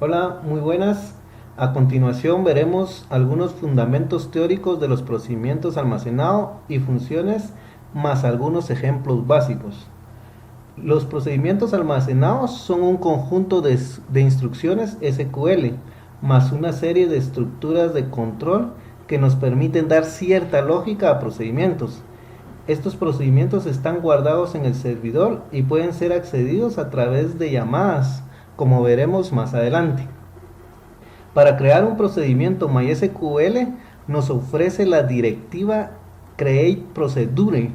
Hola, muy buenas. A continuación veremos algunos fundamentos teóricos de los procedimientos almacenado y funciones, más algunos ejemplos básicos. Los procedimientos almacenados son un conjunto de instrucciones SQL, más una serie de estructuras de control que nos permiten dar cierta lógica a procedimientos. Estos procedimientos están guardados en el servidor y pueden ser accedidos a través de llamadas, como veremos más adelante. Para crear un procedimiento MySQL nos ofrece la directiva createProcedure.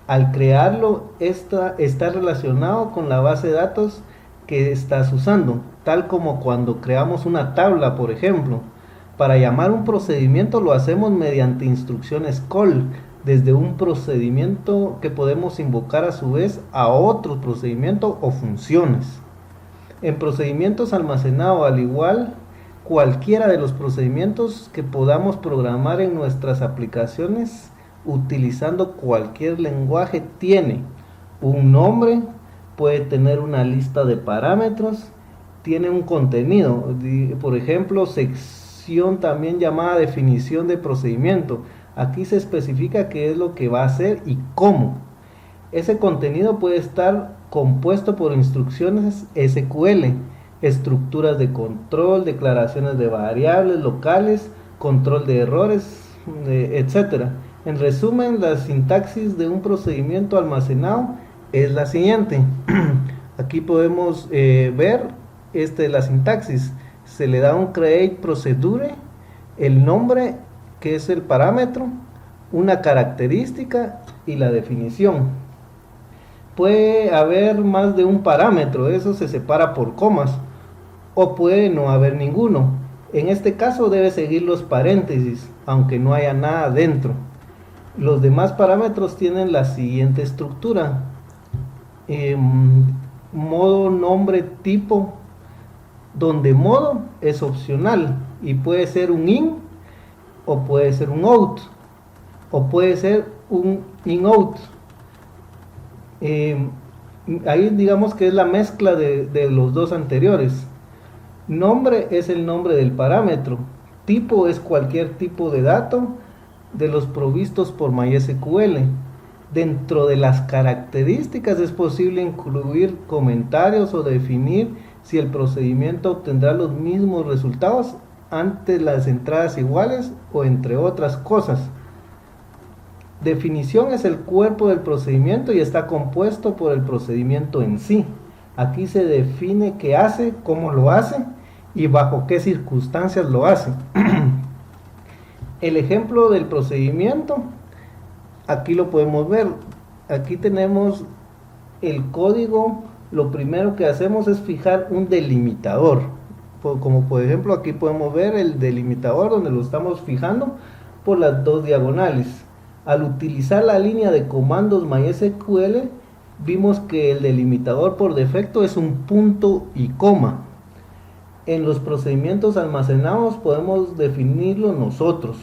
Al crearlo, está relacionado con la base de datos que estás usando, tal como cuando creamos una tabla, por ejemplo. Para llamar un procedimiento lo hacemos mediante instrucciones call, desde un procedimiento que podemos invocar a su vez a otro procedimiento o funciones. En procedimientos almacenados, al igual, cualquiera de los procedimientos que podamos programar en nuestras aplicaciones utilizando cualquier lenguaje tiene un nombre, puede tener una lista de parámetros, tiene un contenido, por ejemplo, sección también llamada definición de procedimiento. Aquí se especifica qué es lo que va a hacer y cómo. Ese contenido puede estar compuesto por instrucciones SQL, estructuras de control, declaraciones de variables locales, control de errores, etc. En resumen, la sintaxis de un procedimiento almacenado es la siguiente. Aquí podemos ver la sintaxis. Se le da un create procedure, el nombre que es el parámetro, una característica y la definición. Puede haber más de un parámetro, eso se separa por comas, o puede no haber ninguno. En este caso debe seguir los paréntesis, aunque no haya nada dentro. Los demás parámetros tienen la siguiente estructura: modo, nombre, tipo, donde modo es opcional y puede ser un in o puede ser un out o puede ser un in-out. Ahí digamos que es la mezcla de los dos anteriores. Nombre es el nombre del parámetro, tipo es cualquier tipo de dato de los provistos por MySQL. Dentro de las características es posible incluir comentarios o definir si el procedimiento obtendrá los mismos resultados ante las entradas iguales o entre otras cosas. Definición es el cuerpo del procedimiento y está compuesto por el procedimiento en sí. Aquí se define qué hace, cómo lo hace y bajo qué circunstancias lo hace. El ejemplo del procedimiento, aquí lo podemos ver. Aquí tenemos el código. Lo primero que hacemos es fijar un delimitador. Como por ejemplo aquí podemos ver el delimitador donde lo estamos fijando por las dos diagonales. Al utilizar la línea de comandos MySQL, vimos que el delimitador por defecto es un punto y coma. En los procedimientos almacenados podemos definirlo nosotros.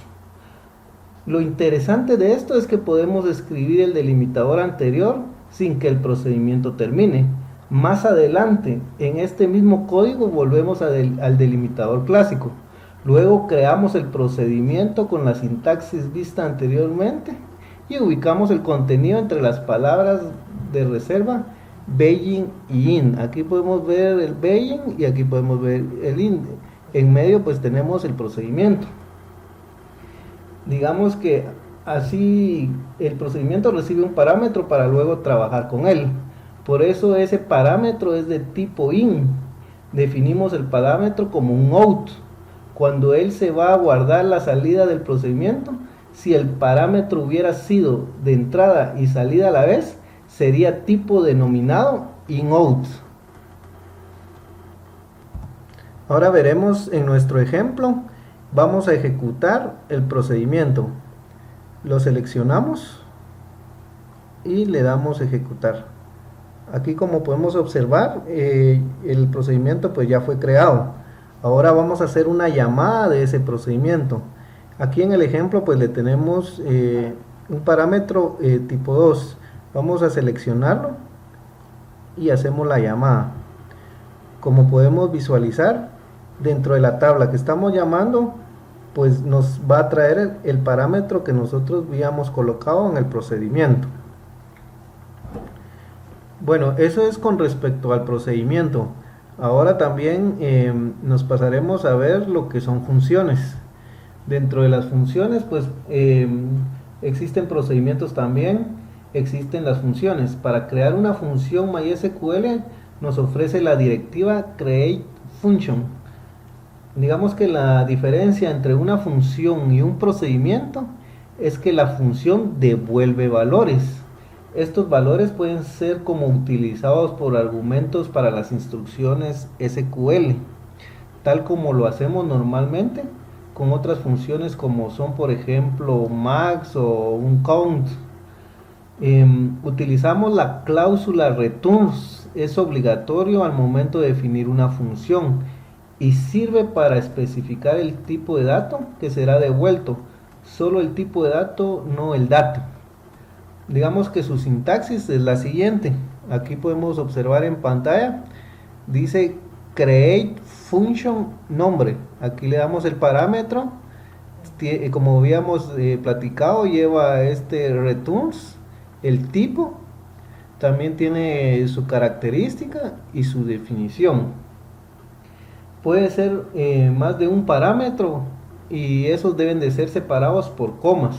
Lo interesante de esto es que podemos escribir el delimitador anterior sin que el procedimiento termine. Más adelante, en este mismo código, volvemos al delimitador clásico. Luego creamos el procedimiento con la sintaxis vista anteriormente y ubicamos el contenido entre las palabras de reserva begin y in. Aquí podemos ver el begin y aquí podemos ver el in. En medio pues tenemos el procedimiento. Digamos que así el procedimiento recibe un parámetro para luego trabajar con él. Por eso ese parámetro es de tipo in. Definimos el parámetro como un out. Cuando él se va a guardar la salida del procedimiento, si el parámetro hubiera sido de entrada y salida a la vez, sería tipo denominado in-out. Ahora veremos en nuestro ejemplo, vamos a ejecutar el procedimiento. Lo seleccionamos y le damos ejecutar. Aquí, como podemos observar, el procedimiento pues ya fue creado. Ahora vamos a hacer una llamada de ese procedimiento. Aquí en el ejemplo pues le tenemos un parámetro tipo 2. Vamos a seleccionarlo y hacemos la llamada. Como podemos visualizar, dentro de la tabla que estamos llamando, pues nos va a traer el parámetro que nosotros habíamos colocado en el procedimiento. Bueno, eso es con respecto al procedimiento. Ahora también nos pasaremos a ver lo que son funciones. Dentro de las funciones, pues existen procedimientos también, existen las funciones. Para crear una función MySQL nos ofrece la directiva create function. Digamos que la diferencia entre una función y un procedimiento es que la función devuelve valores. Estos valores pueden ser como utilizados por argumentos para las instrucciones SQL, tal como lo hacemos normalmente con otras funciones como son por ejemplo max o un count. Utilizamos la cláusula returns, es obligatorio al momento de definir una función y sirve para especificar el tipo de dato que será devuelto, solo el tipo de dato, no el dato. Digamos que su sintaxis es la siguiente, aquí podemos observar en pantalla, dice create function nombre, aquí le damos el parámetro, como habíamos platicado, lleva este returns, el tipo, también tiene su característica y su definición. Puede ser más de un parámetro y esos deben de ser separados por comas,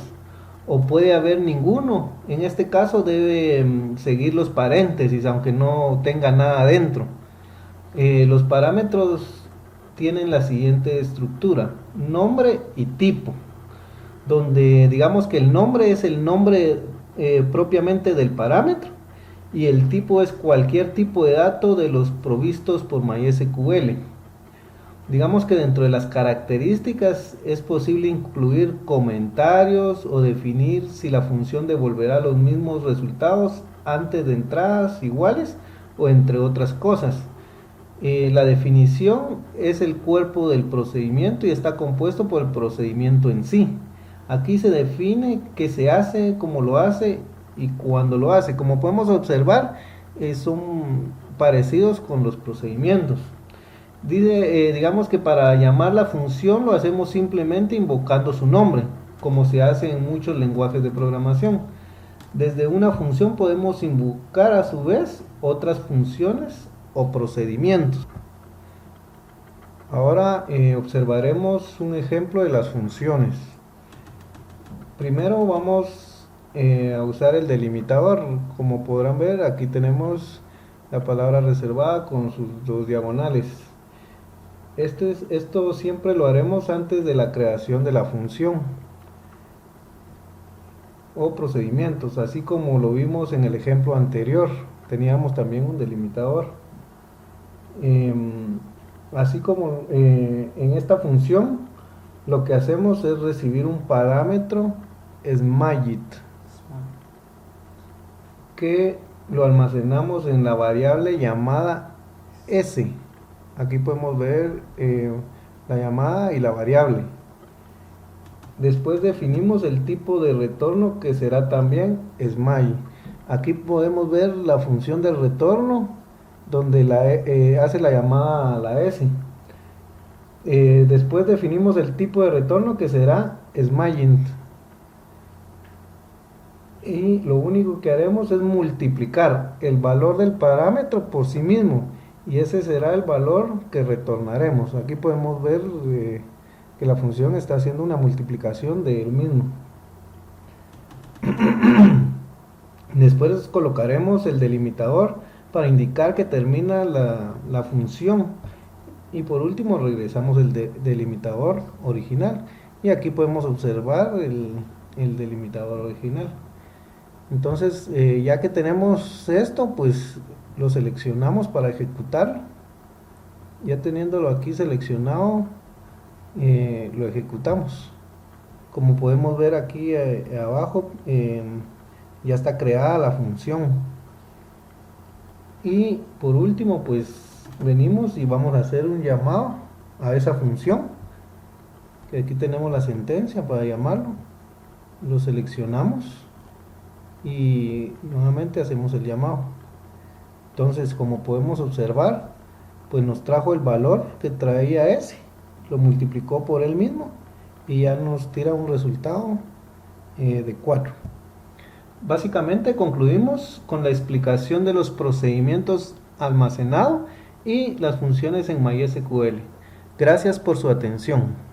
o puede haber ninguno, en este caso debe seguir los paréntesis aunque no tenga nada dentro. Los parámetros tienen la siguiente estructura: nombre y tipo, donde digamos que el nombre es el nombre propiamente del parámetro y el tipo es cualquier tipo de dato de los provistos por MySQL. Digamos que dentro de las características es posible incluir comentarios o definir si la función devolverá los mismos resultados antes de entradas iguales o entre otras cosas. La definición es el cuerpo del procedimiento y está compuesto por el procedimiento en sí. Aquí se define qué se hace, cómo lo hace y cuándo lo hace. Como podemos observar, son parecidos con los procedimientos. Digamos que para llamar la función lo hacemos simplemente invocando su nombre, como se hace en muchos lenguajes de programación. Desde una función podemos invocar a su vez otras funciones o procedimientos. Ahora observaremos un ejemplo de las funciones. Primero vamos a usar el delimitador. Como podrán ver, aquí tenemos la palabra reservada con sus dos diagonales. Esto siempre lo haremos antes de la creación de la función o procedimientos, así como lo vimos en el ejemplo anterior. Teníamos también un delimitador. Así como en esta función lo que hacemos es recibir un parámetro smallIt que lo almacenamos en la variable llamada s. Aquí podemos ver la llamada y la variable. Después definimos el tipo de retorno que será también small. Aquí podemos ver la función del retorno donde hace la llamada a la s. Después definimos el tipo de retorno que será smallInt. Y lo único que haremos es multiplicar el valor del parámetro por sí mismo y ese será el valor que retornaremos. Aquí podemos ver que la función está haciendo una multiplicación de él mismo. Después colocaremos el delimitador para indicar que termina la función y por último regresamos el delimitador original y aquí podemos observar el delimitador original. Entonces ya que tenemos esto, pues lo seleccionamos para ejecutar. Ya teniéndolo aquí seleccionado, lo ejecutamos. Como podemos ver aquí abajo, ya está creada la función. Y por último, pues venimos y vamos a hacer un llamado a esa función. Que aquí tenemos la sentencia para llamarlo. Lo seleccionamos y nuevamente hacemos el llamado. Entonces, como podemos observar, pues nos trajo el valor que traía ese, lo multiplicó por él mismo y ya nos tira un resultado de 4. Básicamente concluimos con la explicación de los procedimientos almacenado y las funciones en MySQL. Gracias por su atención.